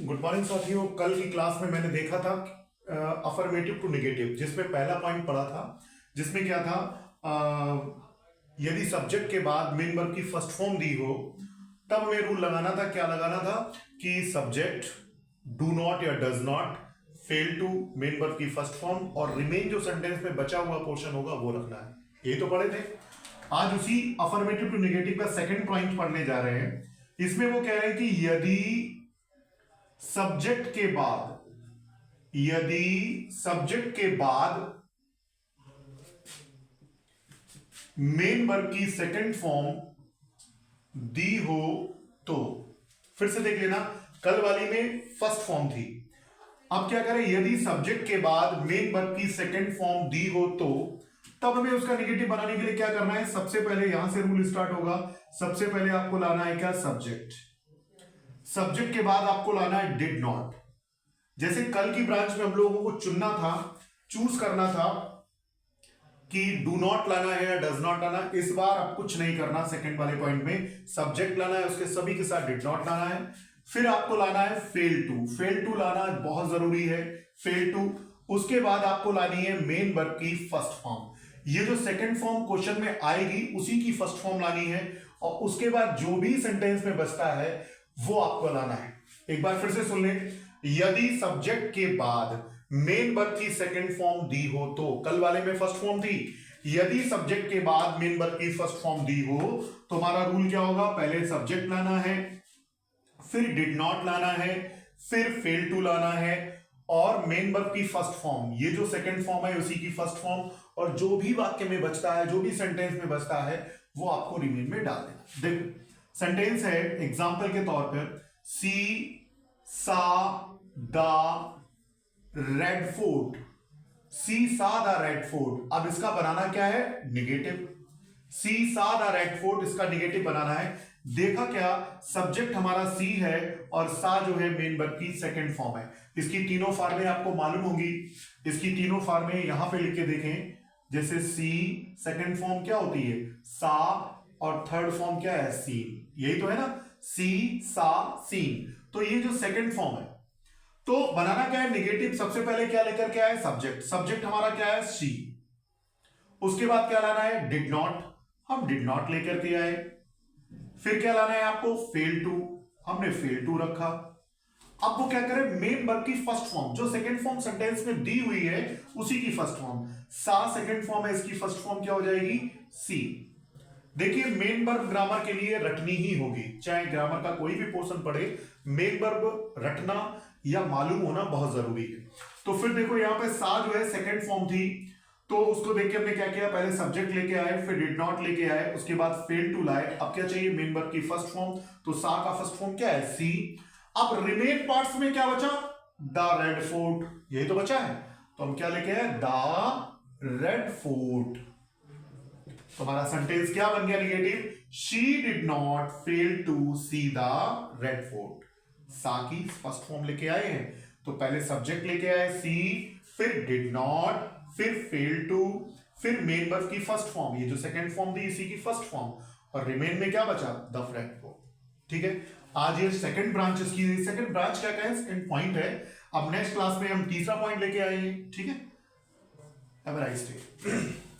Good morning साथियों। कल की क्लास में मैंने देखा था अफर्मेटिव टू नेगेटिव, जिसमें पहला पॉइंट पढ़ा था, जिसमें क्या था, यदि सब्जेक्ट के बाद मेन वर्ब की फर्स्ट फॉर्म दी हो तब हमें रूल लगाना था। क्या लगाना था कि सब्जेक्ट डू नॉट या does not fail to main verb की फर्स्ट फॉर्म, और रिमेन जो सेंटेंस में बचा हुआ पोर्शन होगा वो रखना है। ये तो पढ़े थे। आज उसी अफर्मेटिव टू नेगेटिव का सेकंड पॉइंट पढ़ने जा रहे हैं। इसमें वो कह रहे हैं कि यदि सब्जेक्ट के बाद मेन वर्ब की सेकंड फॉर्म दी हो तो, फिर से देख लेना, कल वाली में फर्स्ट फॉर्म थी। अब क्या करें, यदि सब्जेक्ट के बाद मेन वर्ब की सेकंड फॉर्म दी हो तो तब हमें उसका नेगेटिव बनाने के लिए क्या करना है। सबसे पहले यहां से रूल स्टार्ट होगा। सबसे पहले आपको लाना है क्या, सब्जेक्ट। सब्जेक्ट के बाद आपको लाना है डिड नॉट। जैसे कल की ब्रांच में हम लोगों को चुनना था, चूज करना था कि डू नॉट लाना है या डज नॉट लाना। इस बार आप कुछ नहीं करना। सेकंड वाले पॉइंट में सब्जेक्ट लाना है, उसके सभी के साथ डिड नॉट लाना है। फिर आपको लाना है फेल टू। फेल टू लाना बहुत जरूरी है, फेल टू। उसके बाद आपको लानी है मेन वर्ब की फर्स्ट फॉर्म। ये जो सेकंड फॉर्म क्वेश्चन में आएगी उसी की फर्स्ट फॉर्म लानी है, और उसके बाद जो भी सेंटेंस में बचता है वो आपको लाना है। एक बार फिर से सुन ले, यदि सब्जेक्ट के बाद मेन वर्ब की सेकंड फॉर्म दी हो तो, कल वाले में फर्स्ट फॉर्म थी, यदि सब्जेक्ट के बाद मेन वर्ब की फर्स्ट फॉर्म दी हो तो हमारा रूल क्या होगा, पहले सब्जेक्ट लाना है, फिर डिड नॉट लाना है, फिर फेल टू लाना है, और मेन वर्ब की फर्स्ट फॉर्म, ये जो सेकंड फॉर्म है उसी की फर्स्ट फॉर्म, और जो भी वाक्य में बचता है, जो भी सेंटेंस में बचता है वो आपको रिमेन में डाल देना। देखो सेंटेंस है, एग्जांपल के तौर पर, सी सा द रेड फोर्ट। सी सा द रेड फोर्ट। अब इसका बनाना क्या है, नेगेटिव। सी सा द रेड फोर्ट, इसका नेगेटिव बनाना है। देखा क्या, सब्जेक्ट हमारा सी है और सा जो है मेन वर्ब की सेकंड फॉर्म है। इसकी तीनों फॉर्में आपको मालूम होगी। इसकी तीनों फॉर्में यहां पे लिख के देखें। जैसे सी सेकंड फॉर्म क्या होती है, सा, और थर्ड फॉर्म क्या है, सीन। यही तो है ना, सी सा सीन। तो ये जो सेकंड फॉर्म है, तो बनाना क्या है, नेगेटिव। सबसे पहले क्या लेकर के आए, सब्जेक्ट। सब्जेक्ट हमारा क्या है, सी। उसके बाद क्या लाना है, डिड नॉट। हम डिड नॉट लेकर के आए। फिर क्या लाना है आपको, फेल टू। हमने फेल टू रखा। अब वो क्या करें, मेन वर्ब की फर्स्ट फॉर्म, जो सेकंड फॉर्म सेंटेंस में दी हुई है उसी की फर्स्ट फॉर्म। सा सेकंड फॉर्म है, इसकी फर्स्ट फॉर्म क्या हो जाएगी, सी। देखिए मेन वर्ब ग्रामर के लिए रटनी ही होगी, चाहे ग्रामर का कोई भी पोर्शन पढ़े, मेन वर्ब रटना या मालूम होना बहुत जरूरी है। तो फिर देखो यहाँ पे सा जो है सेकंड फॉर्म थी, तो उसको देख के हमने क्या किया, पहले सब्जेक्ट लेके आए, फिर डिड नॉट लेके आए, उसके बाद फेल टू लाए। अब क्या चाहिए, मेन वर्ब की फर्स्ट फॉर्म। तो सा का फर्स्ट फॉर्म क्या है, सी। अब रिमेन पार्ट्स में क्या बचा, द रेड फोर्ट, यही तो बचा है। तो हम क्या लेके आए, द रेड फोर्ट। तुम्हारा सेंटेंस क्या बन गया, negative. She did not fail to see the red fort. सा की फर्स्ट फॉर्म लेके आए हैं, तो पहले सब्जेक्ट लेके आए सी, फिर डिड नॉट, फिर फेल टू, फिर मेन वर्ब की फर्स्ट फॉर्म, ये जो सेकंड फॉर्म थी इसी की फर्स्ट फॉर्म, और रिमेन में क्या बचा, द रेड फोर्ट। ठीक है, आज ये सेकंड ब्रांच, इसकी सेकंड ब्रांच क्या कहें, सेकंड पॉइंट है। अब नेक्स्ट क्लास में हम तीसरा पॉइंट लेके आएंगे। ठीक है, हैव अ नाइस डे।